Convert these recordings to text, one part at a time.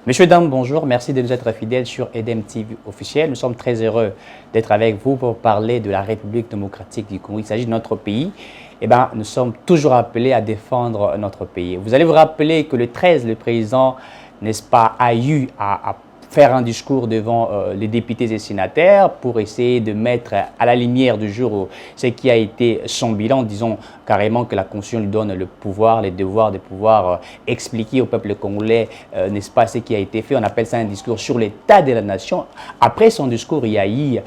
Messieurs, dames, bonjour. Merci de nous être fidèles sur EDEM TV officiel. Nous sommes très heureux d'être avec vous pour parler de la République démocratique du Congo. Il s'agit de notre pays. Nous sommes toujours appelés à défendre notre pays. Vous allez vous rappeler que le 13, le président, n'est-ce pas, a eu à faire un discours devant les députés et sénateurs pour essayer de mettre à la lumière du jour ce qui a été son bilan. Disons carrément que la Constitution lui donne le pouvoir, les devoirs de pouvoir expliquer au peuple congolais, n'est-ce pas, ce qui a été fait. On appelle ça un discours sur l'état de la nation. Après son discours, il y a eu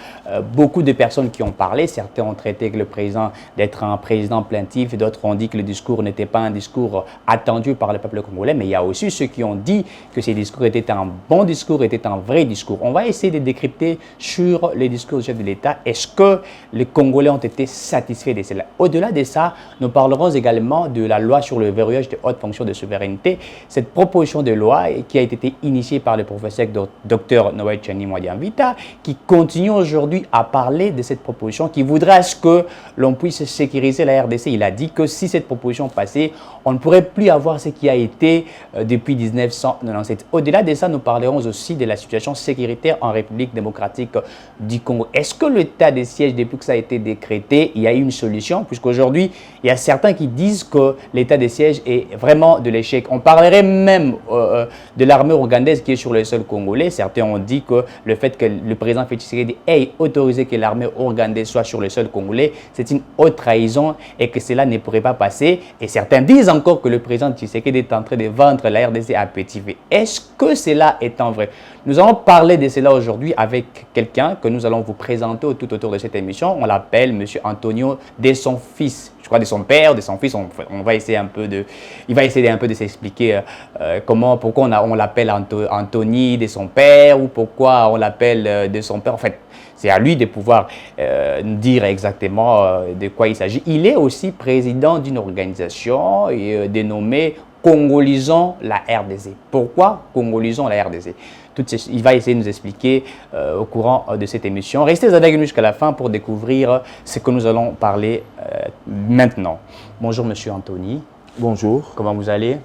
beaucoup de personnes qui ont parlé. Certains ont traité que le président d'être un président plaintif, d'autres ont dit que le discours n'était pas un discours attendu par le peuple congolais. Mais il y a aussi ceux qui ont dit que ces discours étaient un bon discours, étaient un vrai discours. On va essayer de décrypter sur les discours du chef de l'État. Est-ce que les Congolais ont été satisfaits de cela? Au-delà de ça, nous parlerons également de la loi sur le verrouillage des hautes fonctions de souveraineté. Cette proposition de loi qui a été initiée par le professeur Dr Noël Tchani Mwadiamvita, qui continue aujourd'hui à parler de cette proposition, qui voudrait à ce que l'on puisse sécuriser la RDC. Il a dit que si cette proposition passait, on ne pourrait plus avoir ce qui a été depuis 1997. Au-delà de ça, nous parlerons aussi de la situation sécuritaire en République démocratique du Congo. Est-ce que l'état de siège, depuis que ça a été décrété, il y a eu une solution? Puisqu'aujourd'hui, il y a certains qui disent que l'état de siège est vraiment de l'échec. On parlerait même de l'armée ougandaise qui est sur le sol congolais. Certains ont dit que le fait que le président Félix Tshisekedi ait autorisé que l'armée ougandaise soit sur le sol congolais, c'est une haute trahison et que cela ne pourrait pas passer. Et certains disent encore que le président Tshisekedi est en train de vendre la RDC à petit feu. Est-ce que cela est en vrai? Nous allons parler de cela aujourd'hui avec quelqu'un que nous allons vous présenter tout autour de cette émission. On l'appelle M. Antonio de son fils. Je crois de son père, de son fils. On va essayer un peu de, il va essayer un peu de s'expliquer pourquoi on l'appelle Anthony de son père ou pourquoi on l'appelle de son père. En fait, c'est à lui de pouvoir nous dire exactement de quoi il s'agit. Il est aussi président d'une organisation dénommée Congolisons la RDC. Pourquoi Congolisons la RDC? Il va essayer de nous expliquer au courant de cette émission. Restez avec nous jusqu'à la fin pour découvrir ce que nous allons parler maintenant. Bonjour Monsieur Anthony. Bonjour. Comment vous allez?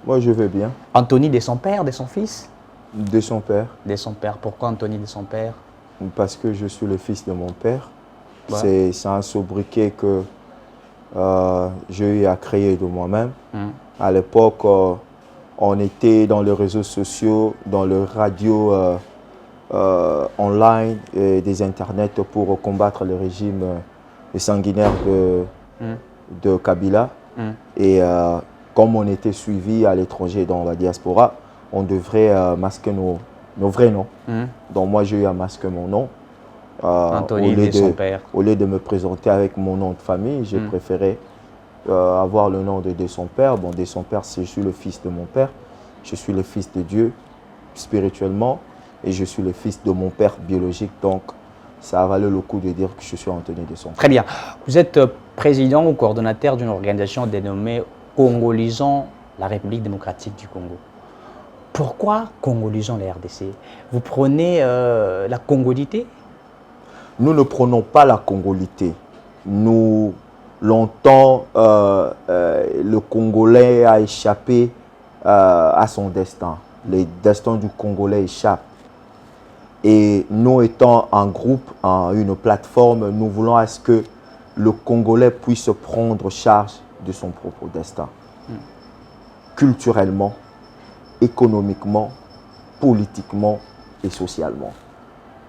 Moi je vais bien. Anthony de son père, de son fils? De son père. De son père. Pourquoi Anthony de son père? Parce que je suis le fils de mon père. Ouais. C'est un sobriquet que j'ai eu à créer de moi-même. À l'époque, on était dans les réseaux sociaux, dans le radio online et des internets pour combattre le régime sanguinaire de Kabila. Et comme on était suivi à l'étranger dans la diaspora, on devrait masquer nos vrais noms. Donc moi, j'ai eu à masquer mon nom. Anthony de son père. Au lieu de me présenter avec mon nom de famille, j'ai préféré avoir le nom de son père. Bon, de son père, je suis le fils de mon père. Je suis le fils de Dieu spirituellement et je suis le fils de mon père biologique. Donc, ça a valu le coup de dire que je suis Anthony de son père. Très bien. Vous êtes président ou coordonnateur d'une organisation dénommée Congolisons la République démocratique du Congo. Pourquoi Congolisons la RDC? Vous prenez la congolité? Nous ne prenons pas la congolité. Nous, longtemps, le Congolais a échappé à son destin. Le destin du Congolais échappe. Et nous étant un groupe, une plateforme, nous voulons à ce que le Congolais puisse prendre charge de son propre destin. Culturellement, économiquement, politiquement et socialement.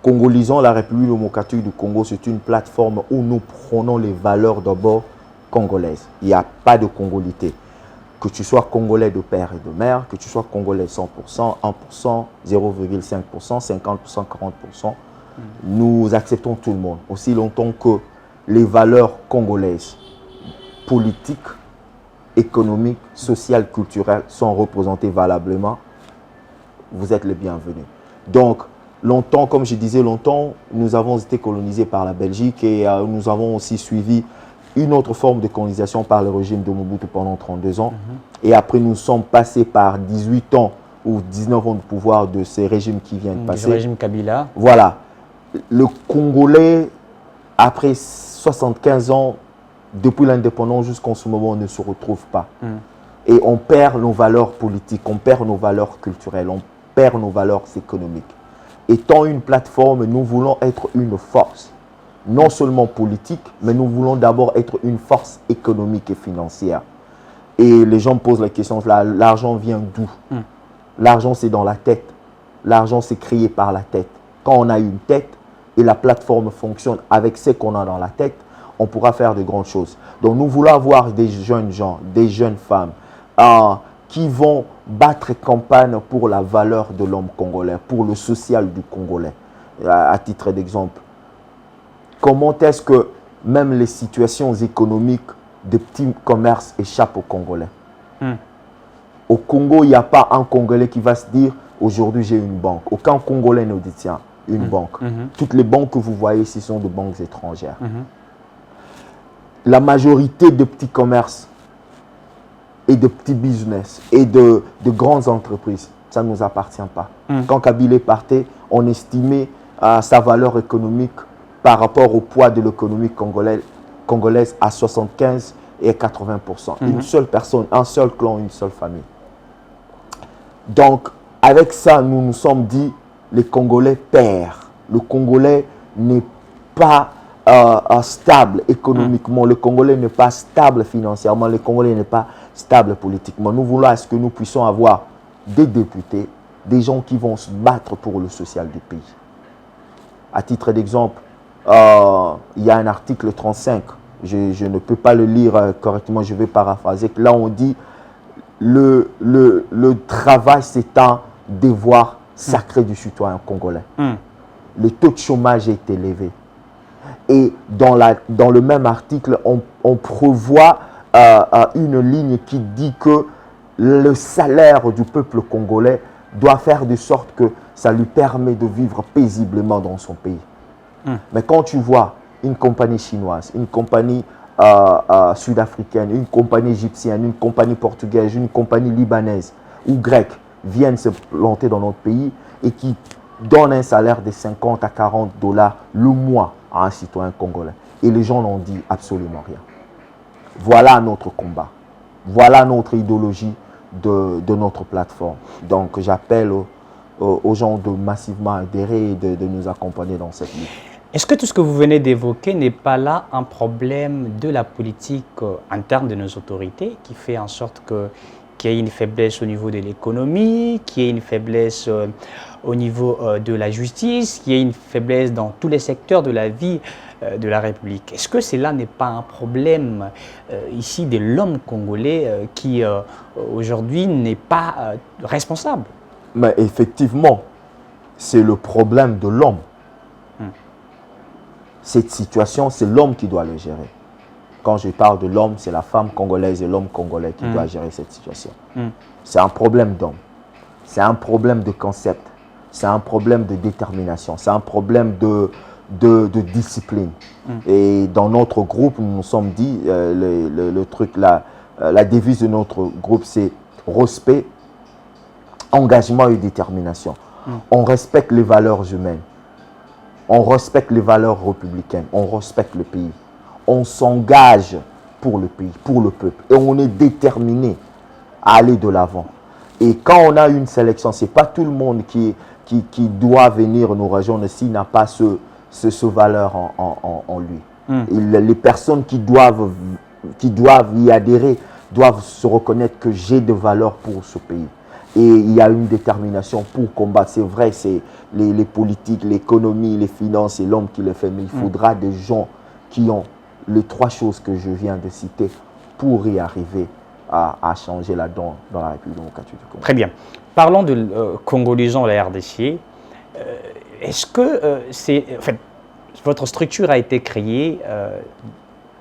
Congolisons la République démocratique du Congo, c'est une plateforme où nous prenons les valeurs d'abord congolaises. Il n'y a pas de congolité. Que tu sois congolais de père et de mère, que tu sois congolais 100%, 1%, 0,5%, 50%, 40%, nous acceptons tout le monde. Aussi longtemps que les valeurs congolaises, politiques, économiques, sociales, culturelles sont représentées valablement, vous êtes les bienvenus. Donc, longtemps, comme je disais, longtemps, nous avons été colonisés par la Belgique et nous avons aussi suivi une autre forme de colonisation par le régime de Mobutu pendant 32 ans. Et après, nous sommes passés par 18 ans ou 19 ans de pouvoir de ces régimes qui viennent passer. Le régime Kabila. Voilà. Le Congolais, après 75 ans, depuis l'indépendance jusqu'en ce moment, ne se retrouve pas. Et on perd nos valeurs politiques, on perd nos valeurs culturelles, on perd nos valeurs économiques. Étant une plateforme, nous voulons être une force, non seulement politique, mais nous voulons d'abord être une force économique et financière. Et les gens me posent la question, l'argent vient d'où? L'argent, c'est dans la tête. L'argent, c'est créé par la tête. Quand on a une tête et la plateforme fonctionne avec ce qu'on a dans la tête, on pourra faire de grandes choses. Donc, nous voulons avoir des jeunes gens, des jeunes femmes qui vont battre campagne pour la valeur de l'homme congolais, pour le social du Congolais. À titre d'exemple, comment est-ce que même les situations économiques de petits commerces échappent aux Congolais? Au Congo, il n'y a pas un Congolais qui va se dire « aujourd'hui j'ai une banque ». Aucun Congolais ne détient une banque. Toutes les banques que vous voyez ici sont des banques étrangères. La majorité de petits commerces et de petits business et de grandes entreprises, ça ne nous appartient pas. Quand Kabylie partait, on estimait sa valeur économique par rapport au poids de l'économie congolaise à 75 et 80%. Une seule personne, un seul clan, une seule famille. Donc, avec ça, nous nous sommes dit, les Congolais perdent. Le Congolais n'est pas stable économiquement, le Congolais n'est pas stable financièrement, le Congolais n'est pas stable politiquement. Nous voulons à ce que nous puissions avoir des députés, des gens qui vont se battre pour le social du pays. À titre d'exemple, il y a un article 35, je ne peux pas le lire correctement, je vais paraphraser. Là, on dit le travail, c'est un devoir sacré du citoyen congolais. Le taux de chômage est élevé. Et dans le même article, on prévoit une ligne qui dit que le salaire du peuple congolais doit faire de sorte que ça lui permet de vivre paisiblement dans son pays. Mais quand tu vois une compagnie chinoise, une compagnie sud-africaine, une compagnie égyptienne, une compagnie portugaise, une compagnie libanaise ou grecque viennent se planter dans notre pays et qui donnent un salaire de 50 à 40 $ le mois à un citoyen congolais. Et les gens n'en disent absolument rien. Voilà notre combat. Voilà notre idéologie de notre plateforme. Donc j'appelle aux gens de massivement adhérer et de nous accompagner dans cette lutte. Est-ce que tout ce que vous venez d'évoquer n'est pas là un problème de la politique interne de nos autorités qui fait en sorte qu'il y ait une faiblesse au niveau de l'économie, qu'il y ait une faiblesse au niveau de la justice, qu'il y ait une faiblesse dans tous les secteurs de la vie de la République? Est-ce que cela n'est pas un problème ici de l'homme congolais qui aujourd'hui n'est pas responsable? Mais effectivement, c'est le problème de l'homme. Cette situation, c'est l'homme qui doit le gérer. Quand je parle de l'homme, c'est la femme congolaise et l'homme congolais qui doit gérer cette situation. C'est un problème d'homme. C'est un problème de concept. C'est un problème de détermination. C'est un problème de discipline. Et dans notre groupe, nous nous sommes dit, le truc là, la devise de notre groupe, c'est respect, engagement et détermination. On respecte les valeurs humaines. On respecte les valeurs républicaines. On respecte le pays. On s'engage pour le pays, pour le peuple. Et on est déterminé à aller de l'avant. Et quand on a une sélection, ce n'est pas tout le monde qui doit venir nous rejoindre s'il n'a pas ce valeur en lui. Les personnes qui doivent y adhérer doivent se reconnaître que j'ai de valeur pour ce pays. Et il y a une détermination pour combattre. C'est vrai, c'est les politiques, l'économie, les finances, c'est l'homme qui le fait. Mais il faudra des gens qui ont les trois choses que je viens de citer pour y arriver à changer la donne dans la République démocratique du Congo. Très bien. Parlons de congolisons la RDC. Est-ce que votre structure a été créée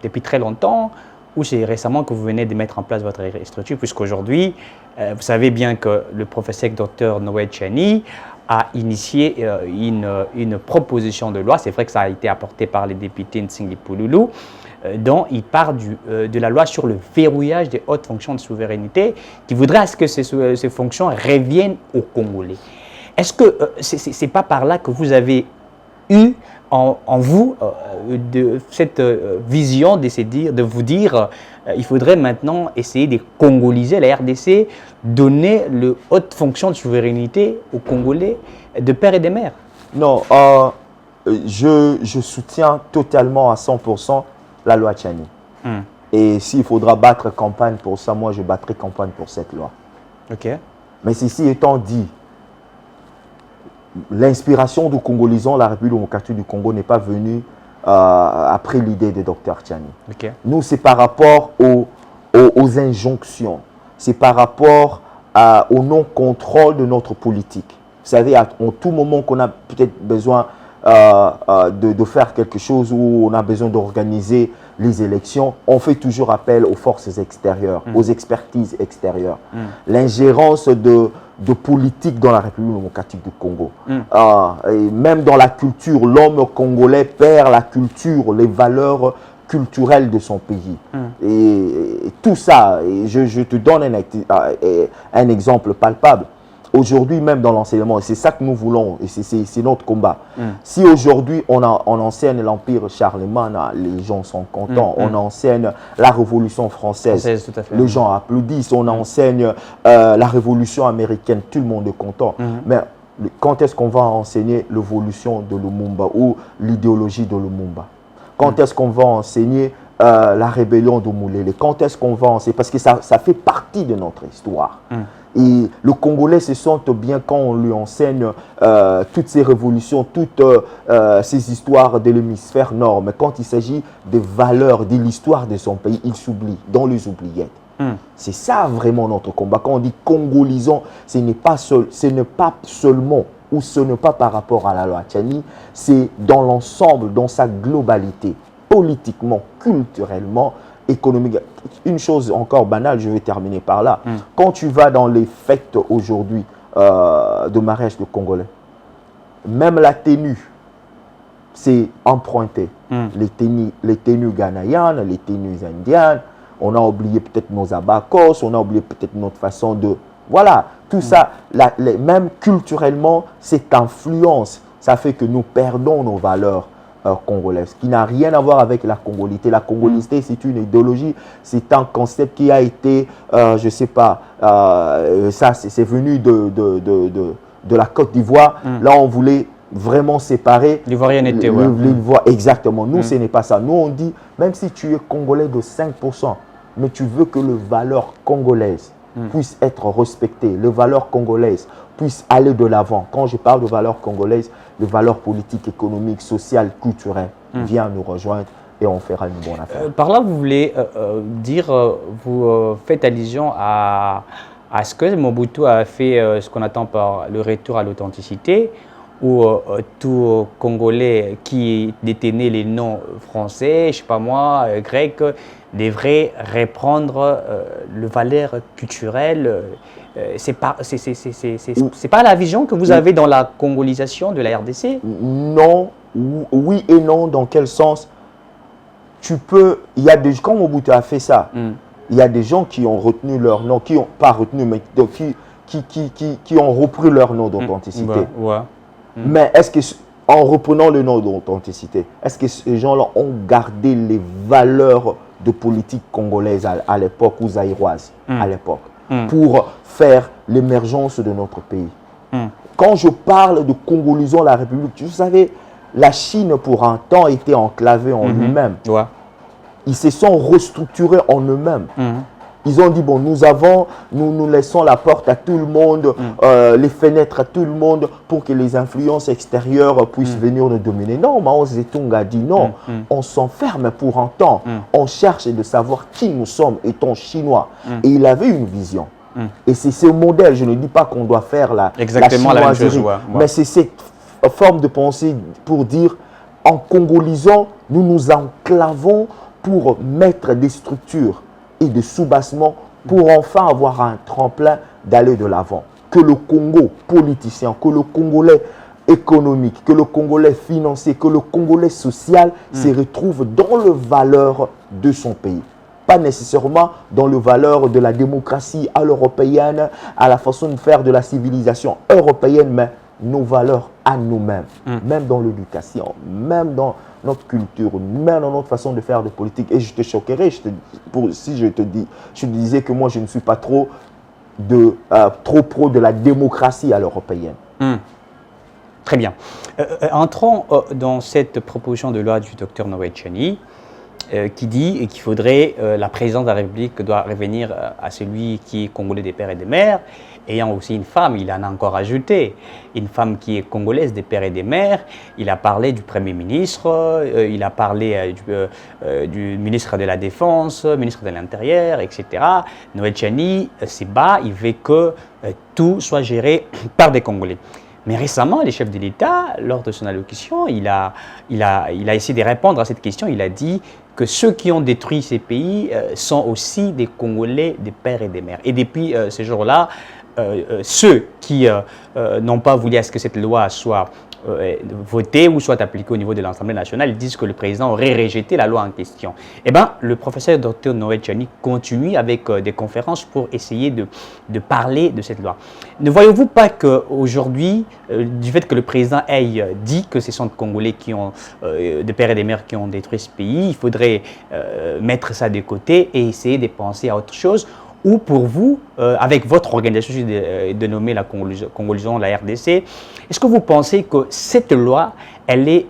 depuis très longtemps ou c'est récemment que vous venez de mettre en place votre structure, puisqu'aujourd'hui, vous savez bien que le professeur Dr Noël Tchani a initié une proposition de loi, c'est vrai que ça a été apporté par les députés Nsingli Pouloulou, dont il parle de la loi sur le verrouillage des hautes fonctions de souveraineté, qui voudrait à ce que ces fonctions reviennent aux Congolais. Est-ce que ce n'est pas par là que vous avez eu en vous de cette vision de vous dire il faudrait maintenant essayer de congoliser la RDC, donner le haute fonction de souveraineté aux Congolais de père et de mère. Non, je soutiens totalement à 100% la loi Tchani. Et s'il faudra battre campagne pour ça, moi je battrai campagne pour cette loi. Ok. Mais ceci étant dit, l'inspiration de Congolisant la République démocratique du Congo n'est pas venue après l'idée de Dr Tchani. Ok. Nous, c'est par rapport aux injonctions, c'est par rapport au non-contrôle de notre politique. Vous savez, à tout moment qu'on a peut-être besoin de faire quelque chose, où on a besoin d'organiser les élections, on fait toujours appel aux forces extérieures, aux expertises extérieures. L'ingérence de politique dans la République démocratique du Congo. Et même dans la culture, l'homme congolais perd la culture, les valeurs culturelles de son pays. Et tout ça, et je te donne un exemple palpable. Aujourd'hui, même dans l'enseignement, et c'est ça que nous voulons, et c'est notre combat. Si aujourd'hui on enseigne l'Empire Charlemagne, les gens sont contents. On enseigne la Révolution française, tout à fait. les gens applaudissent. On enseigne la Révolution américaine, tout le monde est content. Mais quand est-ce qu'on va enseigner l'évolution de Lumumba ou l'idéologie de Lumumba? Quand est-ce qu'on va enseigner la rébellion de Moulele? Quand est-ce qu'on va enseigner? Parce que ça fait partie de notre histoire. Et le Congolais se sent bien quand on lui enseigne toutes ces révolutions, toutes ces histoires de l'hémisphère nord. Mais quand il s'agit des valeurs, de l'histoire de son pays, il s'oublie dans les oubliettes. C'est ça vraiment notre combat. Quand on dit congolisant, ce n'est pas seulement, ou ce n'est pas par rapport à la loi Tchani, c'est dans l'ensemble, dans sa globalité, politiquement, culturellement, économique. Une chose encore banale, je vais terminer par là. Quand tu vas dans les fêtes aujourd'hui de mariage de Congolais, même la tenue, c'est emprunté. Les tenues ghanéennes, les tenues indiennes, on a oublié peut-être nos abacos, on a oublié peut-être notre façon de... Voilà, tout ça, même culturellement, cette influence, ça fait que nous perdons nos valeurs congolaise, qui n'a rien à voir avec la congolité. La congolité, c'est une idéologie, c'est un concept qui a été, je ne sais pas, ça c'est venu de la Côte d'Ivoire. Là, on voulait vraiment séparer. L'Ivoirien était, exactement. Nous, ce n'est pas ça. Nous, on dit, même si tu es congolais de 5%, mais tu veux que les valeurs congolaises puissent être respectées, les valeurs congolaises puissent aller de l'avant. Quand je parle de valeurs congolaises, les valeurs politiques, économiques, sociales, culturelles, viens nous rejoindre et on fera une bonne affaire. Par là, vous voulez dire, vous faites allusion à ce que Mobutu a fait, ce qu'on attend par le retour à l'authenticité, où tout Congolais qui détenait les noms français, je ne sais pas moi, grecs, devrait reprendre le valeur culturelle. C'est pas la vision que vous avez dans la congolisation de la RDC? Non, oui et non. Dans quel sens? Tu peux, quand Mobutu a fait ça, il y a des gens qui ont retenu leur nom, qui n'ont pas retenu, mais qui ont repris leur nom d'authenticité. Mais est-ce que, en reprenant le nom d'authenticité, est-ce que ces gens-là ont gardé les valeurs de politique congolaise à l'époque, ou zaïroise à l'époque, pour faire l'émergence de notre pays? Quand je parle de congolisant la République, vous savez, la Chine pour un temps était enclavée en lui-même. Ils se sont restructurés en eux-mêmes. Ils ont dit, bon, nous laissons la porte à tout le monde, les fenêtres à tout le monde pour que les influences extérieures puissent venir nous dominer. Non, Mao Zedong a dit non, on s'enferme pour un temps. On cherche de savoir qui nous sommes étant chinois. Et il avait une vision. Et c'est ce modèle, je ne dis pas qu'on doit faire la chinoiserie, mais c'est cette forme de pensée pour dire, en congolisant, nous nous enclavons pour mettre des structures et des sous-bassements pour enfin avoir un tremplin d'aller de l'avant. Que le Congo politicien, que le Congolais économique, que le Congolais financier, que le Congolais social se retrouve dans les valeurs de son pays. Pas nécessairement dans les valeurs de la démocratie à l'européenne, à la façon de faire de la civilisation européenne, mais nos valeurs à nous-mêmes, même dans l'éducation, même dans notre culture, même dans notre façon de faire de politique. Et je te choquerai si je te disais que moi je ne suis pas trop pro de la démocratie à l'européenne. Très bien. Entrons dans cette proposition de loi du docteur Noël Tchani qui dit qu'il faudrait, la présidence de la République doit revenir à celui qui est congolais des pères et des mères, ayant aussi une femme, il en a encore ajouté, une femme qui est congolaise des pères et des mères. Il a parlé du Premier ministre, il a parlé du ministre de la Défense, ministre de l'Intérieur, etc. Noël Tchani se bat, il veut que tout soit géré par des Congolais. Mais récemment, le chef de l'État, lors de son allocution, il a essayé de répondre à cette question. Il a dit que ceux qui ont détruit ces pays sont aussi des Congolais, des pères et des mères. Et depuis ce jour-là, ceux qui n'ont pas voulu à ce que cette loi soit votée ou soit appliquée au niveau de l'Assemblée nationale, ils disent que le président aurait rejeté la loi en question. Eh bien, le professeur Dr Noël Tchani continue avec des conférences pour essayer de parler de cette loi. Ne voyez-vous pas qu'aujourd'hui, du fait que le président ait dit que ce sont des Congolais qui ont, des pères et des mères qui ont détruit ce pays, il faudrait mettre ça de côté et essayer de penser à autre chose? Ou pour vous, avec votre organisation dénommée la Congolution, la RDC, est-ce que vous pensez que cette loi, elle est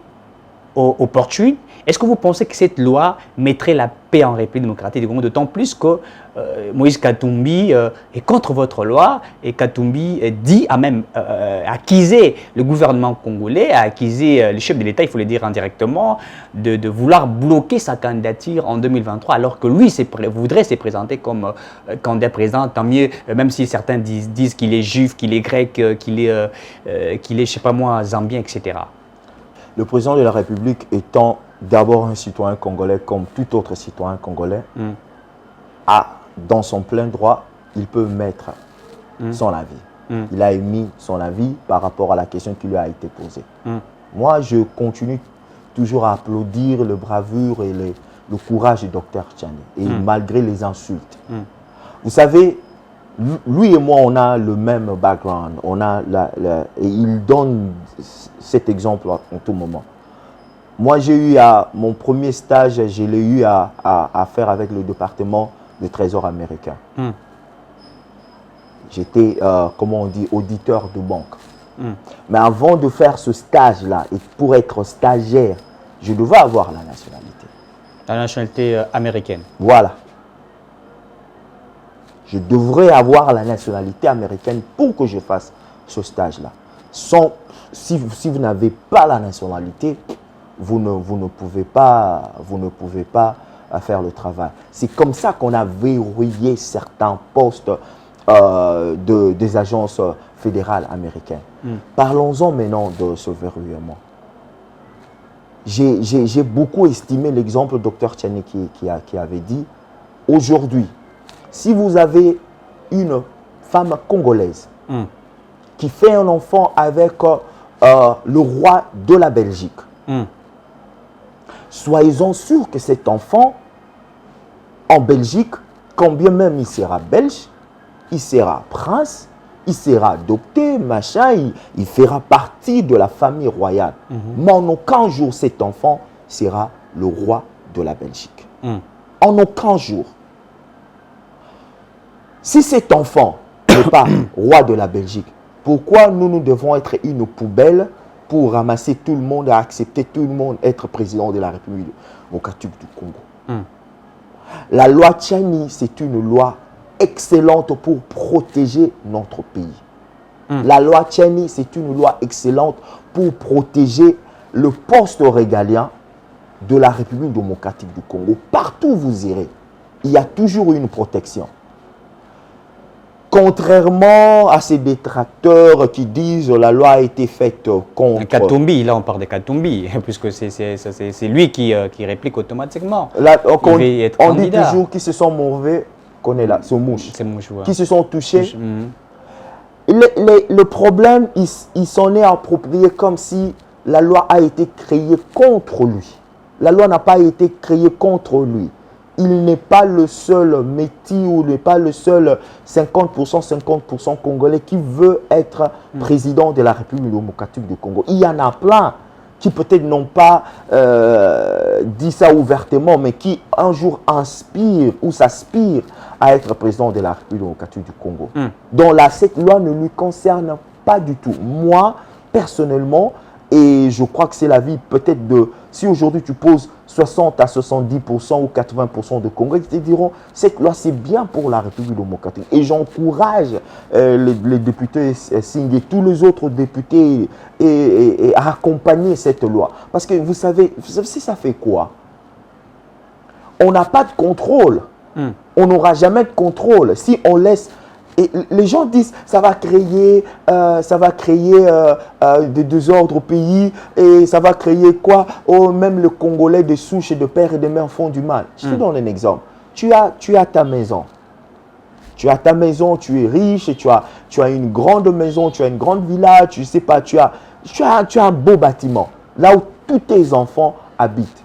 opportune? Est-ce que vous pensez que cette loi mettrait la paix en République démocratique du Congo, d'autant plus que Moïse Katumbi est contre votre loi et Katumbi a même accusé le gouvernement congolais, a accusé le chef de l'État, il faut le dire indirectement, de vouloir bloquer sa candidature en 2023 alors que lui voudrait se présenter comme candidat président, tant mieux, même si certains disent qu'il est juif, qu'il est grec, qu'il est, je sais pas moi, zambien, etc. Le président de la République étant d'abord un citoyen congolais comme tout autre citoyen congolais, dans son plein droit, il peut mettre son avis. Il a émis son avis par rapport à la question qui lui a été posée. Moi, je continue toujours à applaudir le bravure et le courage du docteur Tchani, et malgré les insultes. Vous savez, lui et moi, on a le même background, et il donne cet exemple en tout moment. Moi, j'ai eu mon premier stage, je l'ai eu à faire avec le département du Trésor américain. J'étais, comment on dit, auditeur de banque. Mais avant de faire ce stage-là, et pour être stagiaire, je devais avoir la nationalité. La nationalité américaine. Voilà. Je devrais avoir la nationalité américaine pour que je fasse ce stage-là. Si vous n'avez pas la nationalité, vous ne pouvez pas faire le travail. C'est comme ça qu'on a verrouillé certains postes des agences fédérales américaines. Parlons-en maintenant de ce verrouillement. J'ai beaucoup estimé l'exemple du Dr Tchani qui avait dit, aujourd'hui, si vous avez une femme congolaise qui fait un enfant avec le roi de la Belgique, soyez-en sûrs que cet enfant, en Belgique, quand bien même il sera belge, il sera prince, il sera adopté, machin, il fera partie de la famille royale. Mais en aucun jour, cet enfant sera le roi de la Belgique. En aucun jour. Si cet enfant n'est pas roi de la Belgique, pourquoi nous devons être une poubelle pour ramasser tout le monde, accepter tout le monde, être président de la République démocratique du Congo? La loi Tchani, c'est une loi excellente pour protéger notre pays. La loi Tchani, c'est une loi excellente pour protéger le poste régalien de la République démocratique du Congo. Partout où vous irez, il y a toujours une protection. Contrairement à ces détracteurs qui disent que la loi a été faite contre... Katumbi, là on parle de Katumbi, puisque c'est lui qui réplique automatiquement. Là, on dit toujours qu'ils se sont mauvais, qu'on est là, c'est mouche. Ouais. Qui se sont touchés. Le problème, il s'en est approprié comme si la loi a été créée contre lui. La loi n'a pas été créée contre lui. il n'est pas le seul métis ou n'est pas le seul 50% congolais qui veut être président de la République démocratique du Congo. Il y en a plein qui peut-être n'ont pas dit ça ouvertement, mais qui un jour inspirent ou s'aspirent à être président de la République démocratique du Congo. Donc là, cette loi ne lui concerne pas du tout. Moi, personnellement, et je crois que c'est l'avis peut-être de... Si aujourd'hui tu poses 60 à 70% ou 80% de Congolais, ils te diront cette loi c'est bien pour la République démocratique. Et j'encourage les députés Singh et tous les autres députés à accompagner cette loi. Parce que vous savez ça fait quoi? On n'a pas de contrôle. On n'aura jamais de contrôle si on laisse... Et les gens disent ça va créer des désordres au pays et ça va créer quoi? Oh, même le Congolais de souche et de père et de mère font du mal. Je te donne un exemple. Tu as ta maison. Tu as ta maison, tu es riche et tu as une grande maison, tu as une grande villa, tu sais pas, tu as un beau bâtiment là où tous tes enfants habitent.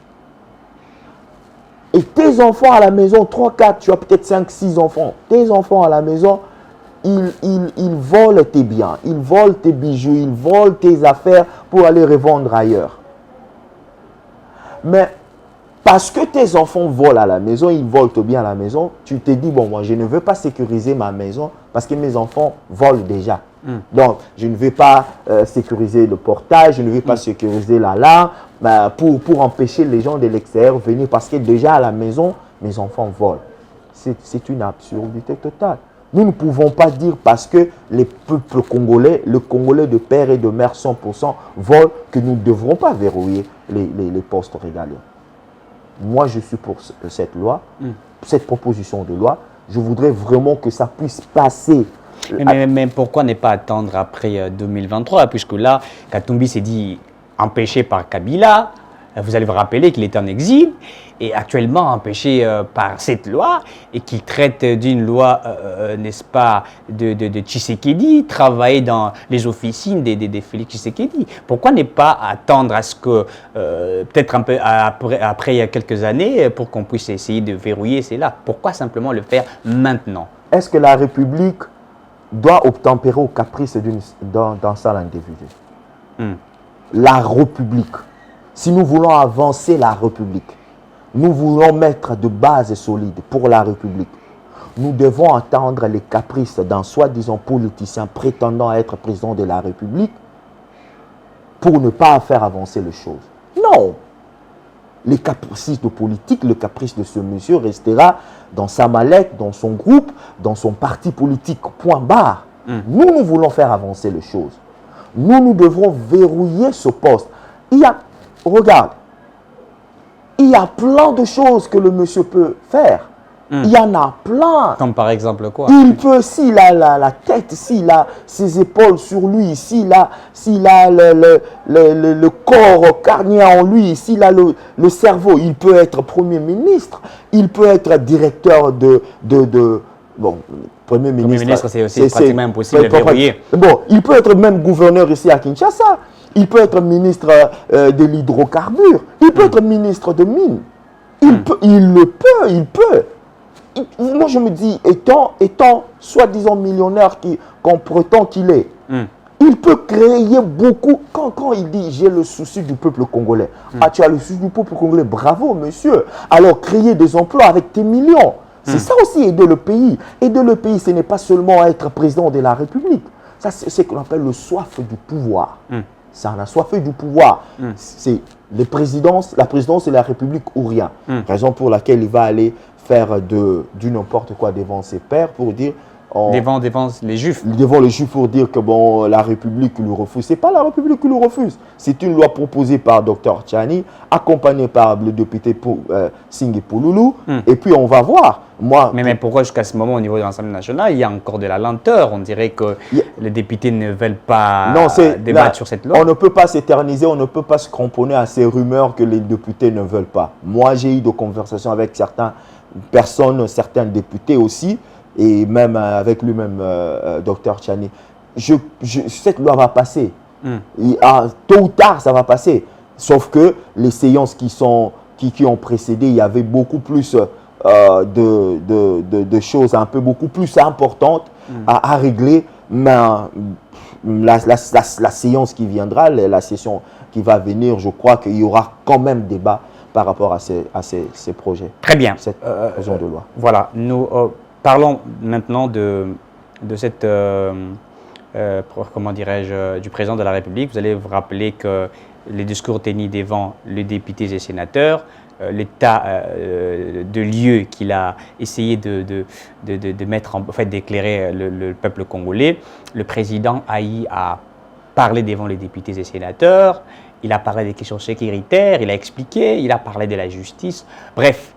Et tes enfants à la maison, 3, 4, tu as peut-être 5, 6 enfants. Tes enfants à la maison, ils volent tes biens, ils volent tes bijoux, ils volent tes affaires pour aller revendre ailleurs. Mais parce que tes enfants volent à la maison, ils volent tes biens à la maison, tu te dis, bon, moi, je ne veux pas sécuriser ma maison parce que mes enfants volent déjà. Donc, je ne vais pas sécuriser le portail, je ne vais pas sécuriser l'alarme pour empêcher les gens de l'extérieur de venir parce que déjà à la maison, mes enfants volent. C'est une absurdité totale. Nous ne pouvons pas dire parce que les peuples congolais, le Congolais de père et de mère 100% volent que nous ne devrons pas verrouiller les postes régaliens. Moi, je suis pour cette loi, cette proposition de loi. Je voudrais vraiment que ça puisse passer. Mais pourquoi ne pas attendre après 2023? Puisque là, Katumbi s'est dit empêché par Kabila. Vous allez vous rappeler qu'il est en exil et actuellement empêché par cette loi et qui traite d'une loi, n'est-ce pas, de Tshisekedi, travailler dans les officines de Félix Tshisekedi. Pourquoi ne pas attendre à ce que, peut-être un peu après quelques années, pour qu'on puisse essayer de verrouiller cela? Pourquoi simplement le faire maintenant? Est-ce que la République doit obtempérer au caprice d'un seul individu? La République. Si nous voulons avancer la République, nous voulons mettre de bases solides pour la République, nous devons attendre les caprices d'un soi-disant politicien prétendant être président de la République pour ne pas faire avancer les choses. Non! Les caprices de politique, le caprice de ce monsieur restera dans sa mallette, dans son groupe, dans son parti politique, point barre. Nous voulons faire avancer les choses. Nous devrons verrouiller ce poste. Regarde, il y a plein de choses que le monsieur peut faire. Il y en a plein. Comme par exemple quoi? Il peut, s'il a la tête, s'il a ses épaules sur lui, s'il a le corps carnien en lui, s'il a le cerveau, il peut être Premier ministre, il peut être directeur bon, Premier ministre, c'est aussi pratiquement impossible de verrouiller. Bon, il peut être même gouverneur ici à Kinshasa. Il peut être ministre de l'hydrocarbure. Il peut être ministre de mines. Il peut. Moi, je me dis, étant soi-disant millionnaire qu'on prétend qu'il est, il peut créer beaucoup. Quand il dit « j'ai le souci du peuple congolais », ah, tu as le souci du peuple congolais, bravo monsieur. Alors, créer des emplois avec tes millions. C'est ça aussi, aider le pays. Aider le pays, ce n'est pas seulement être président de la République. Ça, c'est ce qu'on appelle le soif du pouvoir. Ça en a soifé du pouvoir. C'est la présidence de la République ou rien. Raison pour laquelle il va aller faire du n'importe quoi devant ses pairs pour dire... Devant les Juifs. Devant les Juifs pour dire que bon, la République lui refuse. Ce n'est pas la République qui lui refuse. C'est une loi proposée par Dr Tchani, accompagnée par le député Singh Pouloulou. Et puis on va voir. Mais pourquoi jusqu'à ce moment au niveau de l'Assemblée nationale, il y a encore de la lenteur? On dirait que les députés ne veulent pas débattre sur cette loi. On ne peut pas s'éterniser, on ne peut pas se cramponner à ces rumeurs que les députés ne veulent pas. Moi, j'ai eu des conversations avec certaines personnes, certains députés aussi, et même avec lui-même, Dr Tchani. Cette loi va passer. Tôt ou tard, ça va passer. Sauf que les séances qui ont précédé, il y avait beaucoup plus de choses un peu beaucoup plus importantes à régler, mais la séance qui viendra, la session qui va venir, je crois qu'il y aura quand même débat par rapport à ces projets. Très bien. Cette proposition de loi. Voilà, nous parlons maintenant de cette, comment dirais-je, du président de la République. Vous allez vous rappeler que les discours tenus devant les députés et sénateurs, l'état de lieu qu'il a essayé de mettre en fait, d'éclairer le peuple congolais, le président a parlé devant les députés et sénateurs, il a parlé des questions sécuritaires, il a expliqué, il a parlé de la justice. Bref,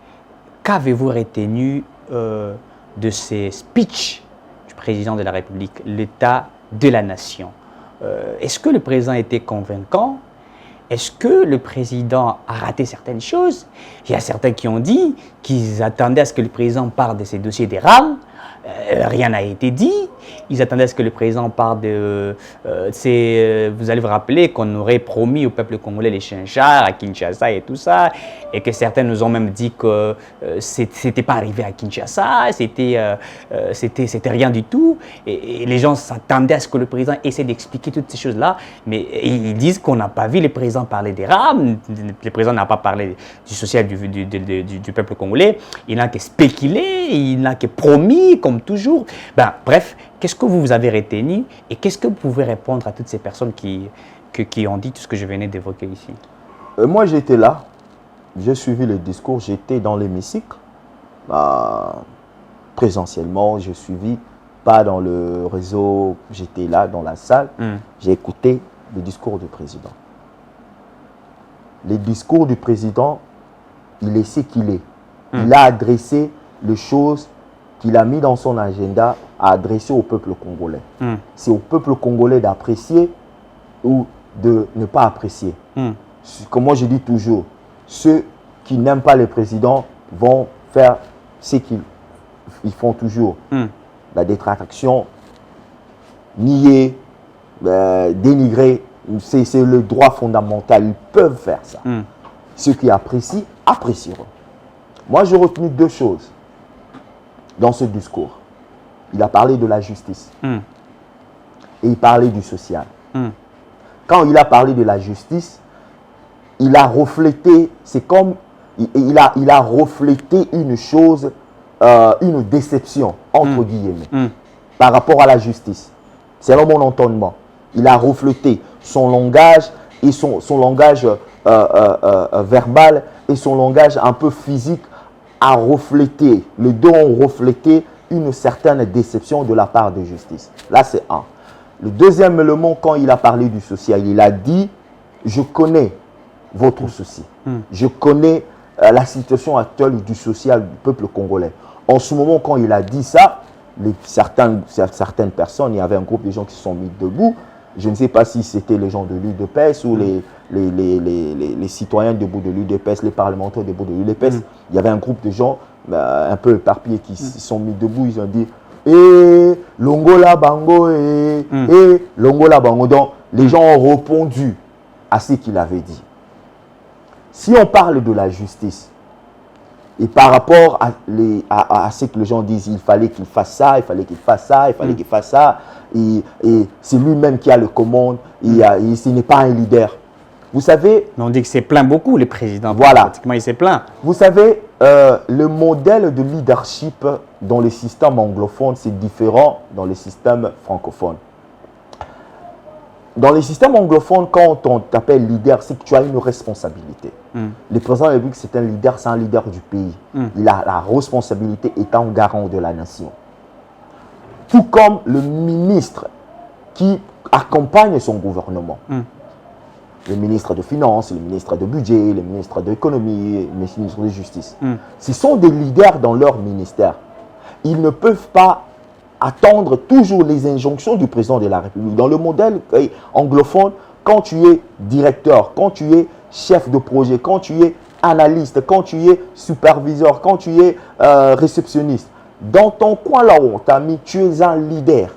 qu'avez-vous retenu de ces speeches du président de la République, l'état de la nation? Est-ce que le président était convaincant? Est-ce que le président a raté certaines choses? Il y a certains qui ont dit qu'ils attendaient à ce que le président parle de ces dossiers des rames. Rien n'a été dit. Ils attendaient à ce que le président parle de vous allez vous rappeler qu'on aurait promis au peuple congolais les chinchars à Kinshasa et tout ça, et que certains nous ont même dit que c'était pas arrivé à Kinshasa, c'était rien du tout. Et les gens s'attendaient à ce que le président essaie d'expliquer toutes ces choses-là, mais ils disent qu'on n'a pas vu le président parler des rames, le président n'a pas parlé du social du peuple congolais, il n'a que spéculé, il n'a que promis, comme toujours. Ben, bref, qu'est-ce que vous avez retenu et qu'est-ce que vous pouvez répondre à toutes ces personnes qui ont dit tout ce que je venais d'évoquer ici? Moi, j'étais là, j'ai suivi le discours, j'étais dans l'hémicycle, présentiellement, j'ai suivi, pas dans le réseau, j'étais là dans la salle, j'ai écouté le discours du président. Le discours du président, il est ce qu'il est. Il a adressé les choses qu'il a mis dans son agenda à adresser au peuple congolais. C'est au peuple congolais d'apprécier ou de ne pas apprécier. Comme moi je dis toujours, ceux qui n'aiment pas le président vont faire ce qu'ils font toujours. La détraction, nier, dénigrer, c'est le droit fondamental. Ils peuvent faire ça. Ceux qui apprécient, apprécieront. Moi, j'ai retenu deux choses dans ce discours. Il a parlé de la justice. Et il parlait du social. Quand il a parlé de la justice, il a reflété, c'est comme, il a reflété une chose, une déception, entre guillemets, par rapport à la justice. C'est là mon entendement. Il a reflété son langage et son langage verbal et son langage un peu physique a reflété, les deux ont reflété une certaine déception de la part de justice. Là, c'est un. Le deuxième élément, quand il a parlé du social, il a dit « Je connais votre souci. Je connais la situation actuelle du social du peuple congolais. » En ce moment, quand il a dit ça, certaines personnes, il y avait un groupe de gens qui se sont mis debout. Je ne sais pas si c'était les gens de l'UDPS ou les citoyens debout de l'UDPS, les parlementaires debout de l'UDPS. Il y avait un groupe de gens un peu éparpillés qui se sont mis debout. Ils ont dit « Longola Bango, Longola Bango ». Donc, les gens ont répondu à ce qu'il avait dit. Si on parle de la justice, et par rapport à ce que les gens disent, il fallait qu'il fasse ça, il fallait qu'il fasse ça, il fallait qu'il fasse ça, et c'est lui-même qui a le commande, et ce n'est pas un leader. Vous savez... Mais on dit que c'est plein beaucoup, les présidents. Voilà. Pratiquement, il s'est plaint. Vous savez, le modèle de leadership dans les systèmes anglophones, c'est différent dans les systèmes francophones. Dans les systèmes anglophones, quand on t'appelle leader, c'est que tu as une responsabilité. Le président de la République, c'est un leader du pays. Il a la responsabilité étant garant de la nation. Tout comme le ministre qui accompagne son gouvernement. Le ministre de Finances, le ministre de Budget, le ministre de l'Économie, le ministre de Justice. Ce sont des leaders dans leur ministère. Ils ne peuvent pas attendre toujours les injonctions du président de la République. Dans le modèle anglophone, quand tu es directeur, quand tu es chef de projet, quand tu es analyste, quand tu es superviseur, quand tu es réceptionniste, dans ton coin là où on t'a mis, tu es un leader.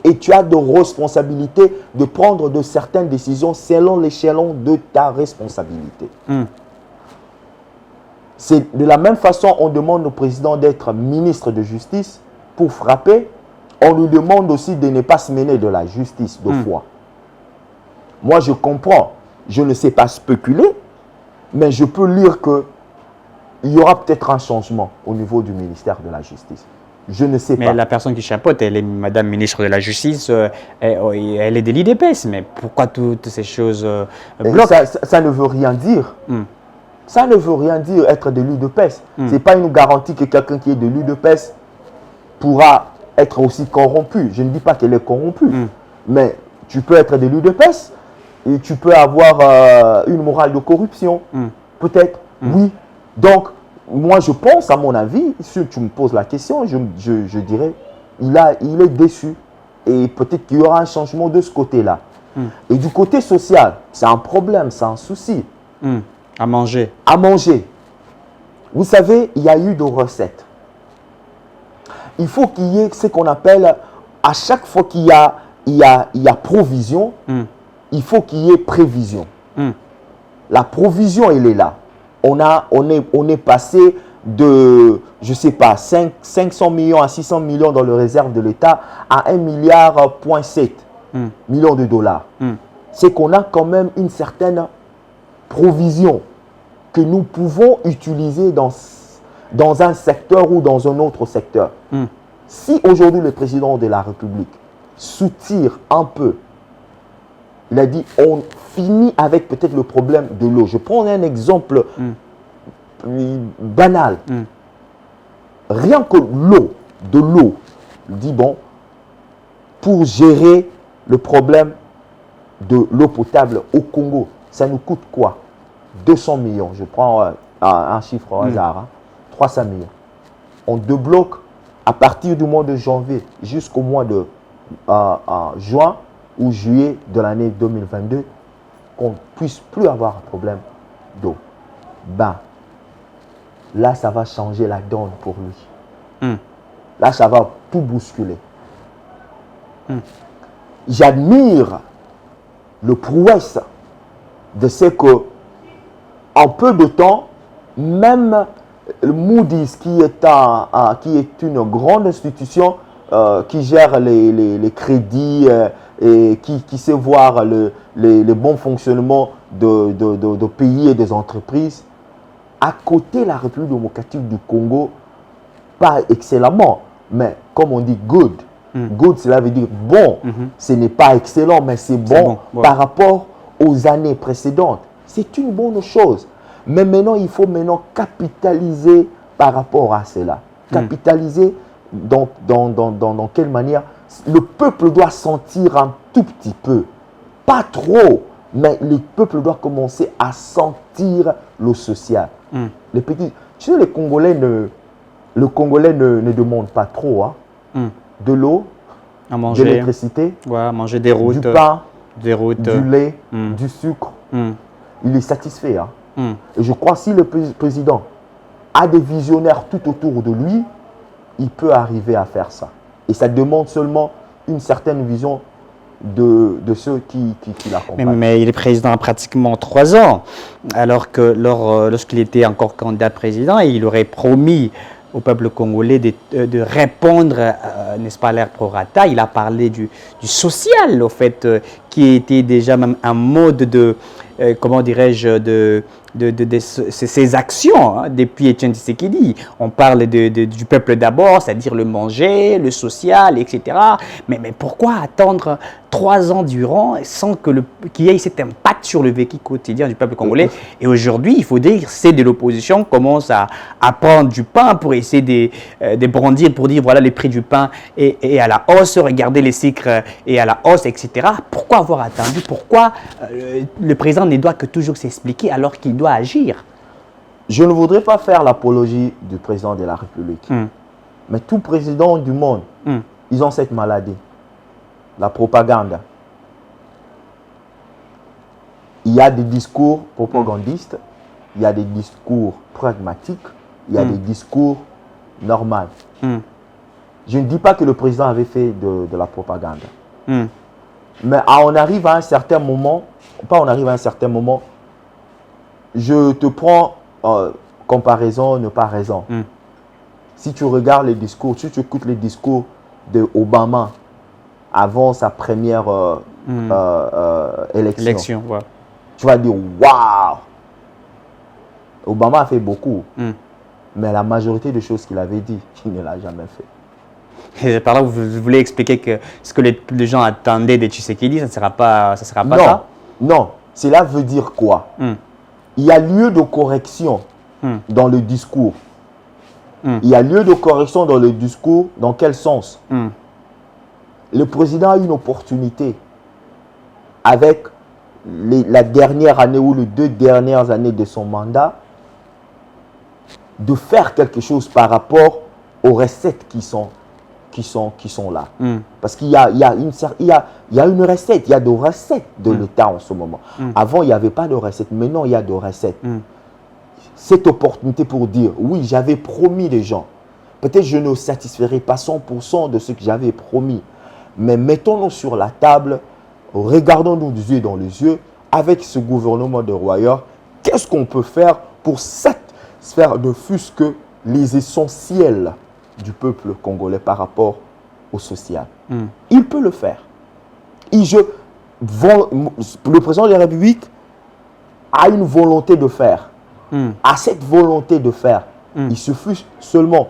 Et tu as de responsabilités de prendre de certaines décisions selon l'échelon de ta responsabilité. C'est de la même façon, on demande au président d'être ministre de justice pour frapper. On lui demande aussi de ne pas se mêler de la justice deux fois. Moi, je comprends. Je ne sais pas spéculer, mais je peux lire qu'il y aura peut-être un changement au niveau du ministère de la Justice. Je ne sais pas. Mais la personne qui chapeaute, elle est Madame ministre de la Justice, elle est de l'IDPS. Mais pourquoi toutes ces choses bloquent? Ça ne veut rien dire. Ça ne veut rien dire être de l'UDPS. Ce n'est pas une garantie que quelqu'un qui est de l'UDPS pourra être aussi corrompu. Je ne dis pas qu'elle est corrompue. Mais tu peux être de l'UDPS et tu peux avoir une morale de corruption. Peut-être, oui. Donc, moi, je pense, à mon avis, si tu me poses la question, je dirais, il est déçu. Et peut-être qu'il y aura un changement de ce côté-là. Et du côté social, c'est un problème, c'est un souci. À manger. À manger. Vous savez, il y a eu des recettes. Il faut qu'il y ait ce qu'on appelle, à chaque fois qu'il y a provision, il faut qu'il y ait prévision. La provision, elle est là. On est passé de, je ne sais pas, 500 millions à 600 millions dans le réserve de l'État à 1,7 milliard de dollars. C'est qu'on a quand même une certaine provision que nous pouvons utiliser dans un secteur ou dans un autre secteur. Si aujourd'hui le président de la République soutire un peu, il a dit on finit avec peut-être le problème de l'eau. Je prends un exemple banal. Rien que l'eau, il dit bon, pour gérer le problème de l'eau potable au Congo, ça nous coûte quoi? 200 millions, je prends un chiffre au hasard, 300 millions. On débloque à partir du mois de janvier jusqu'au mois de juin ou juillet de l'année 2022, qu'on ne puisse plus avoir un problème d'eau. Ben, là, ça va changer la donne pour lui. Là, ça va tout bousculer. J'admire le prouesse de ce que, en peu de temps, même Moody's, qui est une grande institution qui gère les crédits et qui sait voir les bons fonctionnements de pays et des entreprises, à côté la République démocratique du Congo, pas excellemment, mais comme on dit good. Good, cela veut dire bon. Ce n'est pas excellent, mais c'est bon, par rapport aux années précédentes. C'est une bonne chose. Mais maintenant, il faut capitaliser par rapport à cela. Capitaliser dans quelle manière? Le peuple doit sentir un tout petit peu. Pas trop, mais le peuple doit commencer à sentir le social. Les petits, tu sais, le Congolais ne demande pas trop. De l'eau, de l'électricité, manger des routes, du pain, du lait, du sucre. Il est satisfait. Et je crois que si le président a des visionnaires tout autour de lui, il peut arriver à faire ça. Et ça demande seulement une certaine vision de ceux qui l'accompagnent. Mais il est président pratiquement 3 ans, alors que lorsqu'il était encore candidat président, il aurait promis au peuple congolais de répondre, n'est-ce pas, à l'ère prorata. Il a parlé du social, au fait, qui était déjà même un mode de, comment dirais-je, de ces actions depuis Etienne Tshisekedi. On parle du peuple d'abord, c'est-à-dire le manger, le social, etc. Mais pourquoi attendre 3 ans durant sans qu'il y ait cet impact sur le vécu quotidien du peuple congolais? Et aujourd'hui, il faut dire, c'est de l'opposition commence à prendre du pain pour essayer de brandir, pour dire voilà, le prix du pain est à la hausse, regardez les sucres est à la hausse, etc. Pourquoi avoir attendu? Pourquoi le président ne doit que toujours s'expliquer alors qu'il doit agir? Je ne voudrais pas faire l'apologie du président de la République. Mais tout président du monde, ils ont cette maladie. La propagande. Il y a des discours propagandistes, il y a des discours pragmatiques, il y a des discours normaux. Je ne dis pas que le président avait fait de la propagande. Mais on arrive à un certain moment, je te prends comparaison n'est pas raison. Si tu regardes les discours, si tu écoutes les discours de Obama avant sa première élection, ouais. Tu vas dire waouh! Obama a fait beaucoup, mais la majorité des choses qu'il avait dit, il ne l'a jamais fait. Et par là, vous voulez expliquer que ce que les gens attendaient de Tshisekedi, ça ne sera pas ça? Non, cela veut dire quoi? Il y a lieu de correction dans le discours. Il y a lieu de correction dans le discours. Dans quel sens? Le président a une opportunité avec la dernière année ou les 2 dernières années de son mandat de faire quelque chose par rapport aux recettes qui sont là. Parce qu'il y a une recette, il y a des recettes de l'État en ce moment. Avant, il n'y avait pas de recettes, maintenant, il y a des recettes. Cette opportunité pour dire, oui, j'avais promis des gens. Peut-être je ne satisferai pas 100% de ce que j'avais promis. Mais mettons-nous sur la table, regardons-nous des yeux dans les yeux, avec ce gouvernement de Royer, qu'est-ce qu'on peut faire pour satisfaire ne fût-ce que les essentiels du peuple congolais par rapport au social. Il peut le faire. Le président de la République a une volonté de faire. À cette volonté de faire, il suffit seulement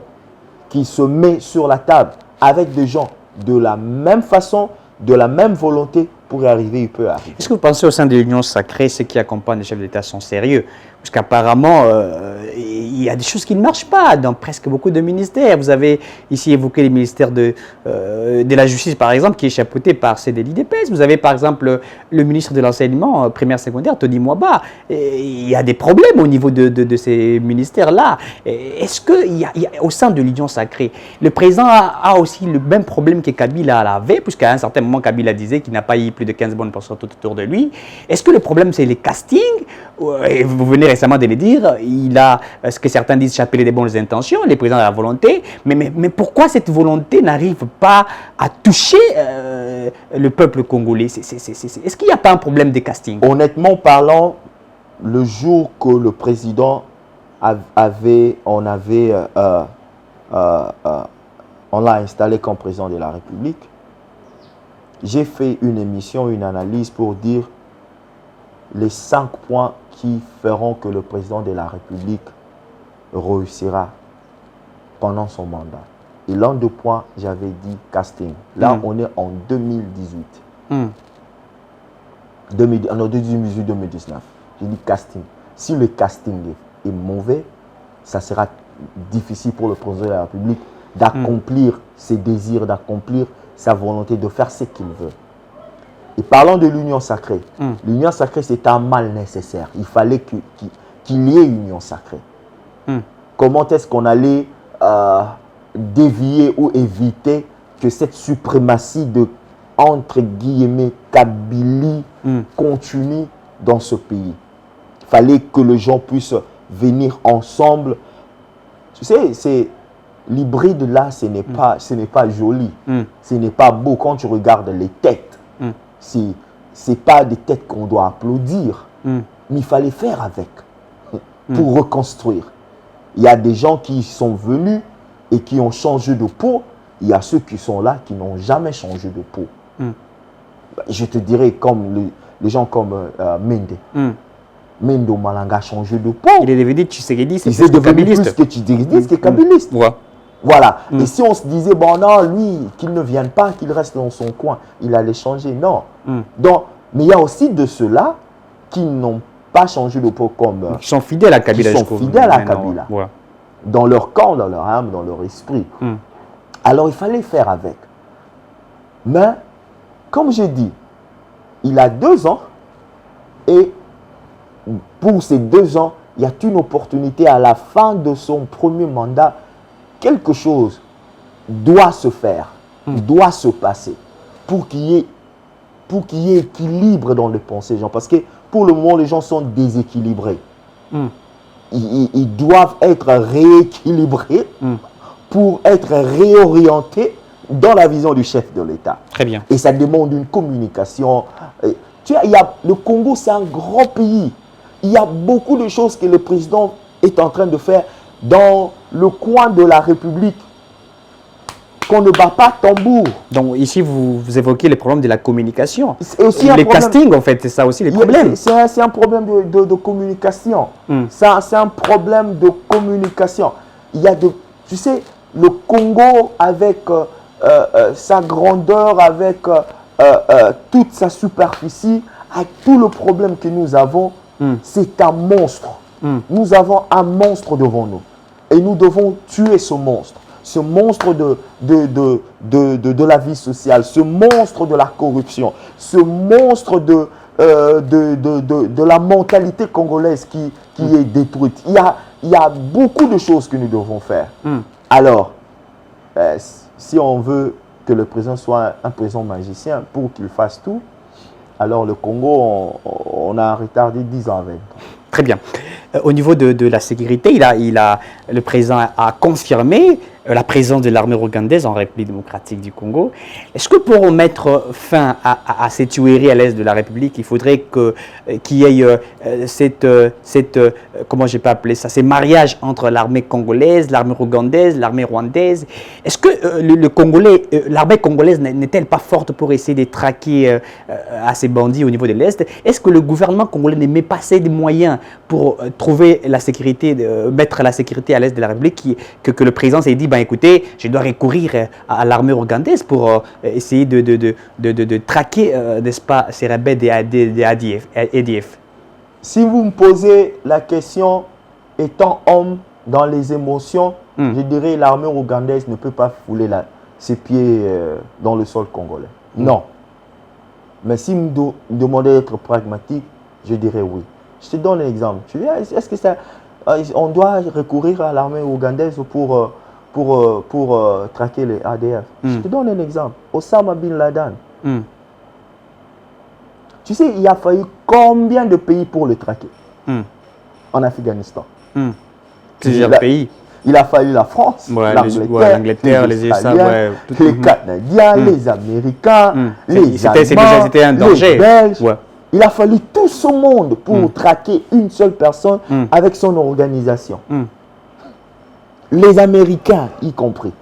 qu'il se met sur la table avec des gens de la même façon, de la même volonté pour y arriver, il peut arriver. Est-ce que vous pensez au sein de l'Union sacrée, ceux qui accompagnent les chefs d'État sont sérieux? Parce qu'apparemment, il y a des choses qui ne marchent pas dans presque beaucoup de ministères. Vous avez ici évoqué les ministères de la Justice, par exemple, qui est chapeauté par CDD DPS. Vous avez, par exemple, le ministre de l'Enseignement primaire secondaire, Tony Mwaba. Il y a des problèmes au niveau de ces ministères-là. Est-ce qu'il y a, au sein de l'Union sacrée, le président a aussi le même problème que Kabila avait, puisqu'à un certain moment, Kabila disait qu'il n'a pas eu plus de 15 bonnes personnes tout autour de lui. Est-ce que le problème, c'est les castings? Et vous venez récemment de le dire, il a ce que certains disent chapeler des bonnes intentions, les présidents de la volonté, mais pourquoi cette volonté n'arrive pas à toucher le peuple congolais? Est-ce qu'il n'y a pas un problème de casting? Honnêtement parlant, le jour que le président on l'a installé comme président de la République, j'ai fait une émission, une analyse pour dire les 5 points qui feront que le président de la République réussira pendant son mandat. Et l'un des points, j'avais dit casting. Là, on est en 2018. 2018-2019. J'ai dit casting. Si le casting est mauvais, ça sera difficile pour le président de la République d'accomplir ses désirs, d'accomplir sa volonté de faire ce qu'il veut. Et parlons de l'union sacrée. L'union sacrée, c'est un mal nécessaire. Il fallait qu'il y ait une union sacrée. Comment est-ce qu'on allait dévier ou éviter que cette suprématie de, entre guillemets, Kabylie continue dans ce pays? Il fallait que les gens puissent venir ensemble. Tu sais, c'est l'hybride là, ce n'est pas joli. Ce n'est pas beau quand tu regardes les têtes. C'est pas des têtes qu'on doit applaudir, mais il fallait faire avec pour reconstruire. Il y a des gens qui sont venus et qui ont changé de peau. Il y a ceux qui sont là qui n'ont jamais changé de peau. Je te dirais comme les gens comme Mende. Mendo Malanga a changé de peau. Il est devenu Tshisekedi, c'est devenu plus que Tshisekedi que kabiliste. Voilà. Et si on se disait, bon non, lui, qu'il ne vienne pas, qu'il reste dans son coin, il allait changer. Non. Donc, mais il y a aussi de ceux-là qui n'ont pas changé de peau comme... Qui sont fidèles à Kabila. Qui sont fidèles à Kabila. Dans leur corps, dans leur âme, dans leur esprit. Alors, il fallait faire avec. Mais, comme j'ai dit, il a 2 ans et pour ces 2 ans, il y a une opportunité à la fin de son premier mandat. Quelque chose doit se faire, doit se passer pour qu'il y ait équilibre dans les pensées des gens. Parce que pour le moment, les gens sont déséquilibrés. Ils doivent être rééquilibrés pour être réorientés dans la vision du chef de l'État. Très bien. Et ça demande une communication. Tu vois, le Congo, c'est un grand pays. Il y a beaucoup de choses que le président est en train de faire dans le coin de la République qu'on ne bat pas tambour. Donc ici, vous évoquez les problèmes de la communication. C'est aussi les castings, en fait, c'est ça aussi les problèmes. C'est un problème de communication. C'est un problème de communication. Il y a tu sais, le Congo avec sa grandeur, avec toute sa superficie, avec tout le problème que nous avons, c'est un monstre. Nous avons un monstre devant nous. Et nous devons tuer ce monstre. Ce monstre de la vie sociale, ce monstre de la corruption, ce monstre de la mentalité congolaise qui est détruite. Il y a beaucoup de choses que nous devons faire. Alors, si on veut que le président soit un président magicien pour qu'il fasse tout, alors le Congo, on a retardé 10 ans avec. Très bien. Au niveau de la sécurité, le président a confirmé la présence de l'armée rwandaise en République démocratique du Congo. Est-ce que pour mettre fin à ces tueries à l'est de la République, il faudrait qu'il y ait comment je peux appeler ça, ces mariages entre l'armée congolaise, l'armée rwandaise, l'armée rwandaise? Est-ce que l'armée congolaise n'est-elle pas forte pour essayer de traquer à ces bandits au niveau de l'Est? Est-ce que le gouvernement congolais ne met pas assez de moyens pour trouver la sécurité, mettre la sécurité à l'est de la République, que le président s'est dit, ben écoutez, je dois recourir à l'armée rwandaise pour essayer de traquer, n'est-ce pas, ces rebelles des ADF? Si vous me posez la question, étant homme dans les émotions, je dirais l'armée rwandaise ne peut pas fouler ses pieds dans le sol congolais. Non. Mais si vous me demandez d'être pragmatique, je dirais oui. Je te donne un exemple. Tu dis, est-ce que on doit recourir à l'armée ougandaise pour traquer les ADF? Je te donne un exemple. Osama Bin Laden. Tu sais, il a fallu combien de pays pour le traquer en Afghanistan? Plusieurs pays. Il a fallu la France, l'Angleterre, les Israéliens, les Canadiens, les Américains, les Allemands, c'était un danger. Les Belges. Il a fallu tout ce monde pour traquer une seule personne avec son organisation. Les Américains y compris.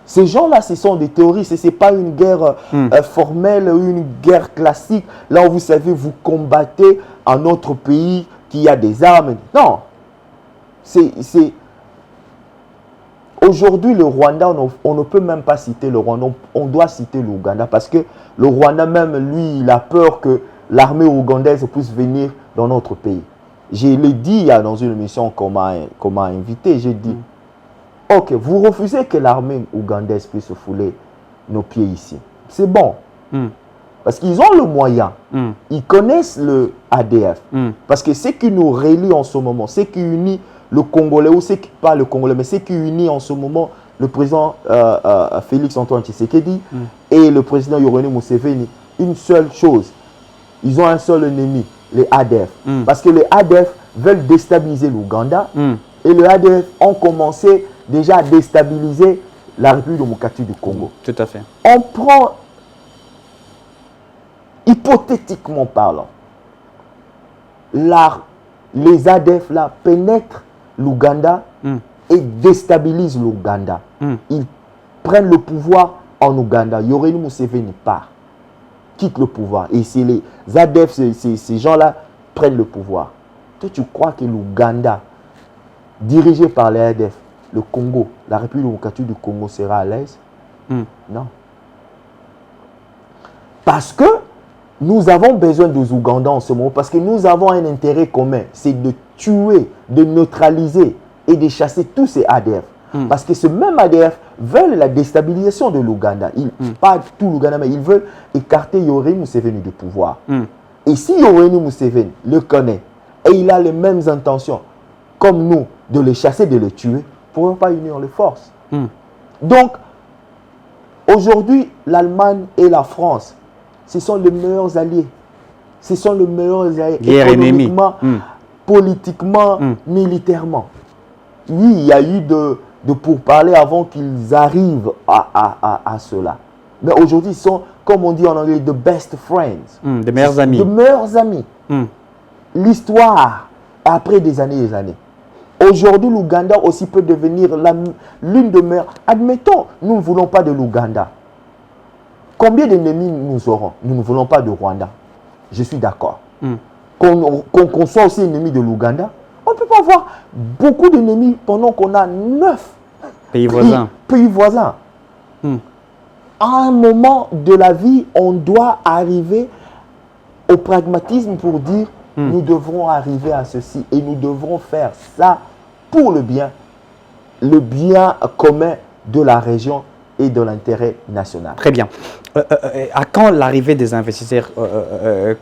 Ces gens-là, ce sont des terroristes. Ce n'est pas une guerre formelle, une guerre classique. Là où vous savez, vous combattez un autre pays qui a des armes. Non. Aujourd'hui, le Rwanda, on ne peut même pas citer le Rwanda. On doit citer l'Ouganda parce que le Rwanda même, lui, il a peur que l'armée ougandaise puisse venir dans notre pays. Je l'ai dit dans une émission qu'on m'a invité. J'ai dit, ok, vous refusez que l'armée ougandaise puisse fouler nos pieds ici. C'est bon. Parce qu'ils ont le moyen. Ils connaissent le ADF. Parce que ce qui nous relie en ce moment, ce qui unit le Congolais, ou ce qui pas le Congolais, mais ce qui unit en ce moment le président Félix Antoine Tshisekedi et le président Yoweri Museveni, une seule chose. Ils ont un seul ennemi, les ADF. Parce que les ADF veulent déstabiliser l'Ouganda et les ADF ont commencé déjà à déstabiliser la République démocratique du Congo. Tout à fait. On prend, hypothétiquement parlant, les ADF là pénètrent l'Ouganda et déstabilisent l'Ouganda. Ils prennent le pouvoir en Ouganda. Yoweri Museveni part, quitte le pouvoir. Et c'est les ADF, ces gens-là prennent le pouvoir. Toi, tu crois que l'Ouganda, dirigé par les ADF, le Congo, la République démocratique du Congo sera à l'aise? Non. Parce que nous avons besoin des Ougandais en ce moment, parce que nous avons un intérêt commun, c'est de tuer, de neutraliser et de chasser tous ces ADF. Parce que ce même ADF veulent la déstabilisation de l'Ouganda. Pas tout l'Ouganda, mais ils veulent écarter Yoweri Museveni du pouvoir. Et si Yoweri Museveni le connaît et il a les mêmes intentions, comme nous, de les chasser, de les tuer, pourquoi pas unir les forces? Donc, aujourd'hui, l'Allemagne et la France, ce sont les meilleurs alliés. Ce sont les meilleurs alliés économiquement, politiquement, militairement. Oui, il y a eu de pourparlers avant qu'ils arrivent à cela. Mais aujourd'hui, ils sont, comme on dit en anglais, the best friends. Des meilleurs amis. De meilleurs amis. L'histoire après des années et des années. Aujourd'hui, l'Ouganda aussi peut devenir l'une de meilleures. Admettons, nous ne voulons pas de l'Ouganda. Combien d'ennemis nous aurons? Nous ne voulons pas de Rwanda. Je suis d'accord. Qu'on soit aussi ennemi de l'Ouganda, on ne peut pas avoir beaucoup d'ennemis pendant qu'on a 9 pays voisins. À un moment de la vie, on doit arriver au pragmatisme pour dire nous devrons arriver à ceci et nous devrons faire ça pour le bien commun de la région et de l'intérêt national. Très bien. À quand l'arrivée des investisseurs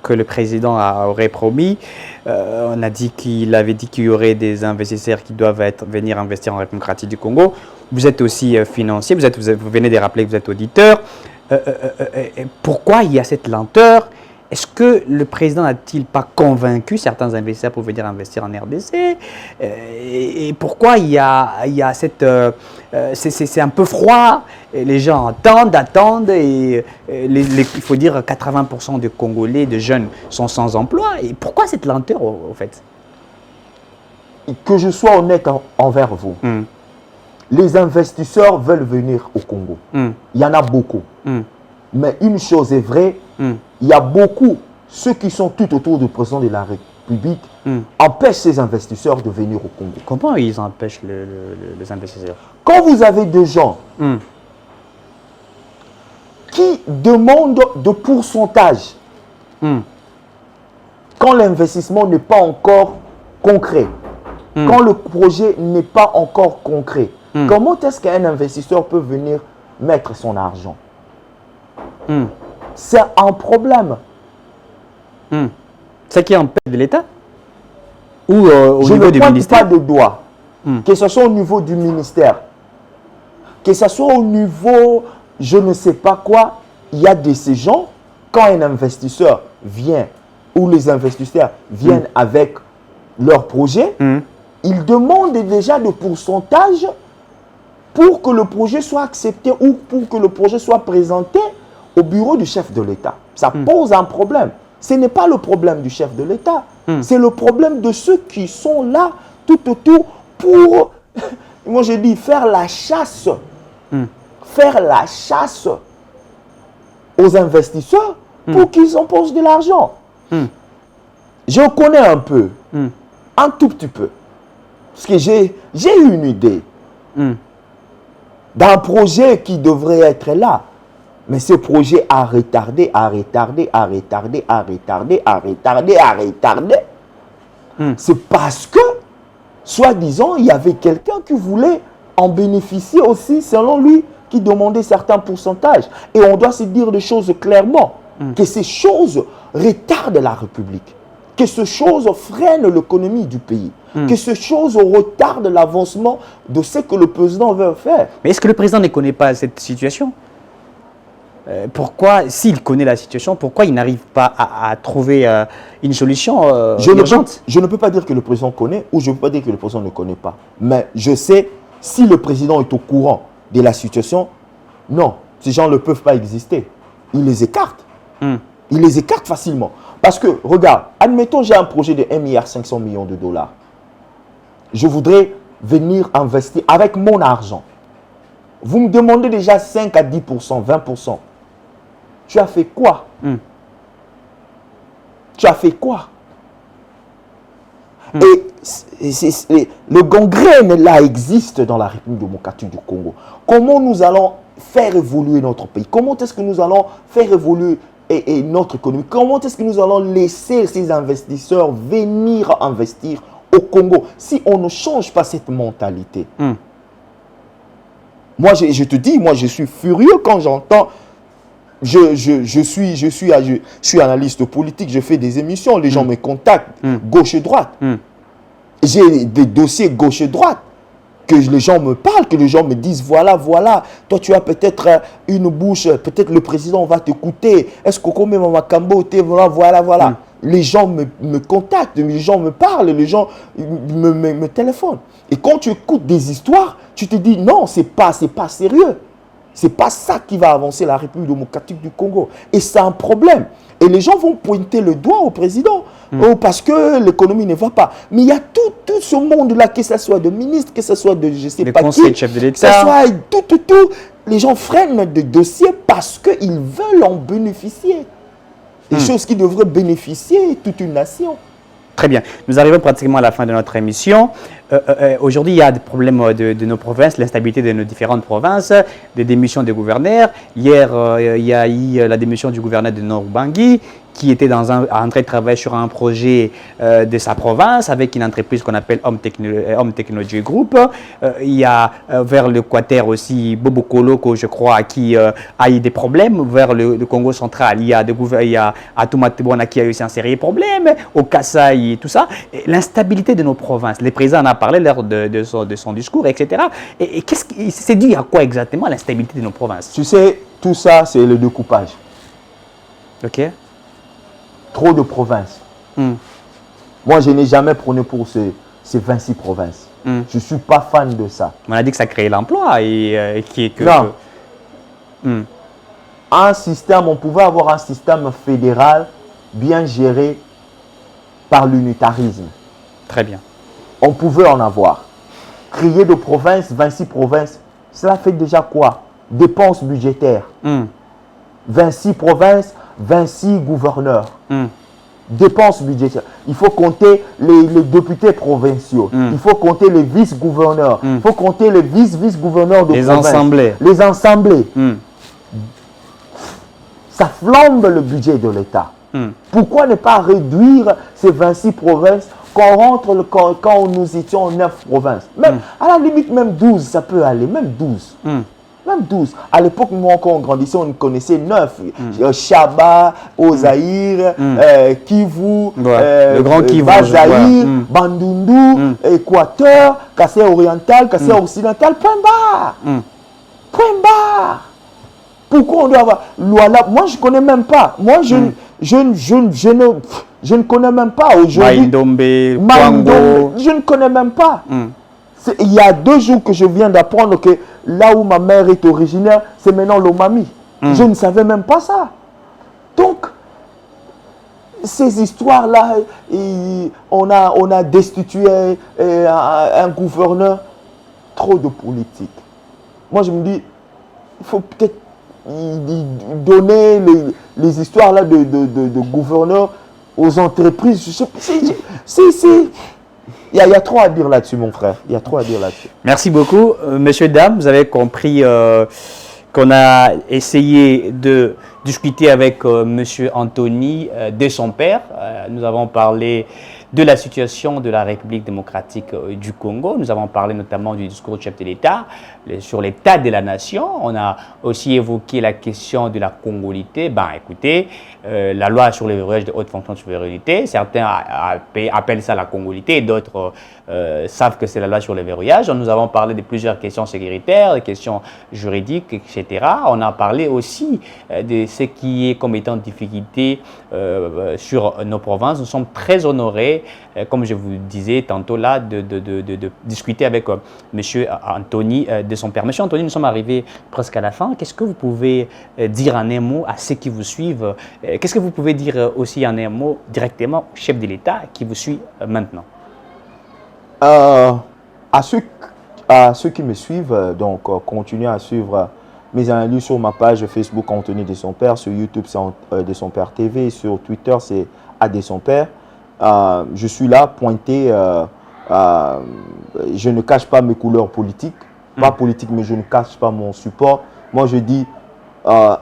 que le président aurait promis? On a dit qu'il avait dit qu'il y aurait des investisseurs qui doivent venir investir en République démocratique du Congo. Vous êtes aussi financier, vous venez de rappeler que vous êtes auditeur. Pourquoi il y a cette lenteur? Est-ce que le président n'a-t-il pas convaincu certains investisseurs pour venir investir en RDC? Et pourquoi il y a cette... c'est un peu froid, et les gens attendent, et il faut dire 80% des Congolais, de jeunes, sont sans emploi. Et pourquoi cette lenteur, au fait? Que je sois honnête envers vous, les investisseurs veulent venir au Congo. Il y en a beaucoup. Mais une chose est vraie, il y a beaucoup, ceux qui sont tout autour du président de la République, empêchent ces investisseurs de venir au Congo. Comment ils empêchent les investisseurs? Quand vous avez des gens qui demandent de pourcentage, quand l'investissement n'est pas encore concret, quand le projet n'est pas encore concret, comment est-ce qu'un investisseur peut venir mettre son argent? C'est un problème. C'est qui empêche de l'État? Ou au niveau du ministère? Je ne pointe pas de doigt. Que ce soit au niveau du ministère, que ce soit au niveau, je ne sais pas quoi, il y a de ces gens, quand un investisseur vient, ou les investisseurs viennent avec leur projet, ils demandent déjà de pourcentage pour que le projet soit accepté ou pour que le projet soit présenté au bureau du chef de l'État. Ça pose un problème. Ce n'est pas le problème du chef de l'État. C'est le problème de ceux qui sont là tout autour pour, moi je dis, faire la chasse. Faire la chasse aux investisseurs pour qu'ils empochent de l'argent. Je connais un peu, un tout petit peu. Parce que j'ai eu une idée d'un projet qui devrait être là. Mais ce projet a retardé. C'est parce que, soi-disant, il y avait quelqu'un qui voulait en bénéficier aussi, selon lui, qui demandait certains pourcentages. Et on doit se dire des choses clairement, que ces choses retardent la République, que ces choses freinent l'économie du pays, que ces choses retardent l'avancement de ce que le président veut faire. Mais est-ce que le président ne connaît pas cette situation? Pourquoi, s'il connaît la situation, pourquoi il n'arrive pas à trouver une solution urgente? Je ne peux pas dire que le président connaît ou je ne peux pas dire que le président ne connaît pas. Mais je sais, si le président est au courant de la situation, non, ces gens ne peuvent pas exister. Il les écarte. Il les écarte facilement. Parce que, regarde, admettons j'ai un projet de 1,5 milliard de dollars. Je voudrais venir investir avec mon argent. Vous me demandez déjà 5 à 10%, 20%. Tu as fait quoi? Tu as fait quoi? Et le gangrène là existe dans la République démocratique du Congo. Comment nous allons faire évoluer notre pays? Comment est-ce que nous allons faire évoluer notre économie? Comment est-ce que nous allons laisser ces investisseurs venir investir au Congo si on ne change pas cette mentalité? Moi, je te dis, moi, je suis furieux quand j'entends. Je suis analyste politique, je fais des émissions, les gens me contactent, gauche et droite. J'ai des dossiers gauche et droite, que les gens me parlent, que les gens me disent, voilà, toi tu as peut-être une bouche, peut-être le président va t'écouter, est-ce que comme Makambo, voilà. Les gens me contactent, les gens me parlent, les gens me téléphonent. Et quand tu écoutes des histoires, tu te dis, non, c'est pas sérieux. C'est pas ça qui va avancer la République démocratique du Congo. Et c'est un problème. Et les gens vont pointer le doigt au président. Oh, parce que l'économie ne va pas. Mais il y a tout ce monde-là, que ce soit de ministres, que ce soit de je sais pas qui, chef de que ce l'État. soit tout. Les gens freinent des dossiers parce qu'ils veulent en bénéficier. Des choses qui devraient bénéficier toute une nation. Très bien. Nous arrivons pratiquement à la fin de notre émission. Aujourd'hui, il y a des problèmes de nos provinces, l'instabilité de nos différentes provinces, des démissions des gouverneurs. Hier, il y a eu la démission du gouverneur de Nord-Bangui, qui était en train de travailler sur un projet de sa province avec une entreprise qu'on appelle Home Technology Group. Il y a vers l'Équateur aussi Bobo Koloko, je crois, qui a eu des problèmes. Vers le Congo central, il y a Atouma Tebouana qui a eu aussi un sérieux problème. Au Kasaï, tout ça. L'instabilité de nos provinces. Le président en a parlé lors de son discours, etc. Et c'est dû à quoi exactement l'instabilité de nos provinces? Tu sais, tout ça, c'est le découpage. Ok. Trop de provinces. Moi, je n'ai jamais prôné pour ces 26 provinces. Je ne suis pas fan de ça. On a dit que ça crée l'emploi et qui est que... Non. Un système, on pouvait avoir un système fédéral bien géré par l'unitarisme. Très bien. On pouvait en avoir. Créer de provinces, 26 provinces, cela fait déjà quoi? Dépenses budgétaires. 26 provinces, 26 gouverneurs. Dépenses budgétaires. Il faut compter les députés provinciaux. Il faut compter les vice-gouverneurs. Il faut compter les vice-gouverneurs de province. Assemblées. Les assemblées. Ça flambe le budget de l'État. Pourquoi ne pas réduire ces 26 provinces quand nous étions en 9 provinces? Même, à la limite, même 12, ça peut aller. Même 12. Même 12. À l'époque, moi, quand on grandissait, on connaissait 9. Chaba, Ozaïr, Kivu, le grand Kivu, Bazaïr, Bandundu, Équateur, Kassai oriental, Kassai occidental, point barre. Point barre. Pourquoi on doit avoir Luala? Moi, je ne connais même pas. Moi, je ne connais même pas aujourd'hui. Maïndombe, Kwango. Je ne connais même pas. Il y a 2 jours que je viens d'apprendre que là où ma mère est originaire, c'est maintenant l'Omami. Je ne savais même pas ça. Donc, ces histoires-là, on a destitué un gouverneur. Trop de politique. Moi, je me dis, il faut peut-être donner les histoires-là de gouverneurs aux entreprises. Il y a trop à dire là-dessus, mon frère. Il y a trop à dire là-dessus. Merci beaucoup. Messieurs, dames, vous avez compris qu'on a essayé de discuter avec Monsieur Anthony de son père. Nous avons parlé de la situation de la République démocratique du Congo. Nous avons parlé notamment du discours du chef de l'État sur l'état de la nation. On a aussi évoqué la question de la congolité. Ben, écoutez, la loi sur le verrouillage de haute fonction de souveraineté, certains appellent ça la congolité, d'autres savent que c'est la loi sur le verrouillage. Nous avons parlé de plusieurs questions sécuritaires, des questions juridiques, etc. On a parlé aussi de ce qui est comme étant difficulté sur nos provinces. Nous sommes très honorés, comme je vous disais tantôt là, de discuter avec M. Anthony de son père. Monsieur Anthony, nous sommes arrivés presque à la fin. Qu'est-ce que vous pouvez dire en un mot à ceux qui vous suivent? Qu'est-ce que vous pouvez dire aussi en un mot directement au chef de l'État qui vous suit maintenant? À ceux qui me suivent, donc continuez à suivre mes analyses sur ma page Facebook Anthony de son père, sur YouTube c'est de son père TV, sur Twitter c'est A de son père. Je suis là pointé, je ne cache pas mes couleurs politiques, pas politiques, mais je ne cache pas mon support. Moi je dis,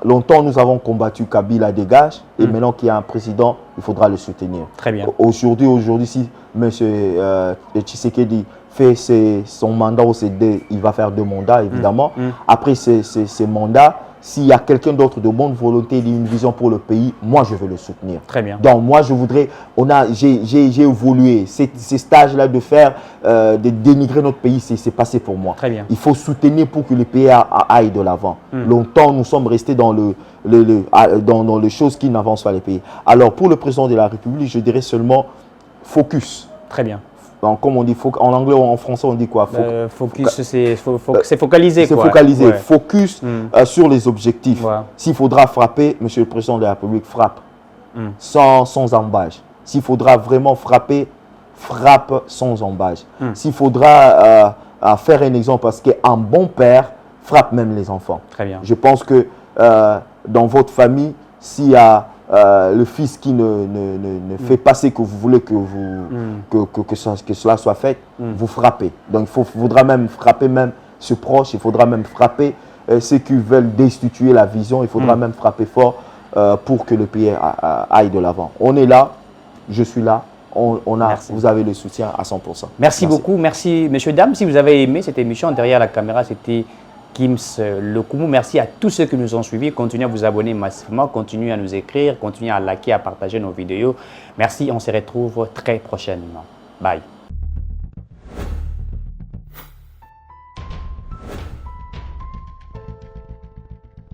longtemps nous avons combattu Kabila dégage et maintenant qu'il y a un président, il faudra le soutenir. Très bien. Aujourd'hui si M. Tshisekedi fait son mandat au CD, il va faire 2 mandats évidemment. Après ces mandats, s'il y a quelqu'un d'autre de bonne volonté, d'une vision pour le pays, moi je veux le soutenir. Très bien. Donc moi je voudrais, j'ai évolué, ces stages-là de faire, de dénigrer notre pays, c'est passé pour moi. Très bien. Il faut soutenir pour que le pays aille de l'avant. Longtemps nous sommes restés dans dans les choses qui n'avancent pas les pays. Alors pour le président de la République, je dirais seulement focus. Très bien. Donc, comme on dit, en anglais ou en français, on dit quoi? Focus, c'est focaliser. C'est focaliser. Ouais. Focus sur les objectifs. Ouais. S'il faudra frapper, Monsieur le Président de la République frappe. Sans embâche. S'il faudra vraiment frapper, frappe sans embâche. S'il faudra faire un exemple, parce qu'un bon père frappe même les enfants. Très bien. Je pense que dans votre famille, s'il y a le fils qui ne fait pas ce que vous voulez que cela soit fait, vous frappez. Donc il faudra même frapper même ce proche, il faudra même frapper ceux qui veulent destituer la vision, il faudra même frapper fort pour que le pays aille de l'avant. On est là, je suis là. Vous avez le soutien à 100%. Merci beaucoup. Merci, messieurs, dames. Si vous avez aimé cette émission, derrière la caméra, c'était Gims Lokumu. Merci à tous ceux qui nous ont suivis. Continuez à vous abonner massivement. Continuez à nous écrire. Continuez à liker, à partager nos vidéos. Merci. On se retrouve très prochainement. Bye.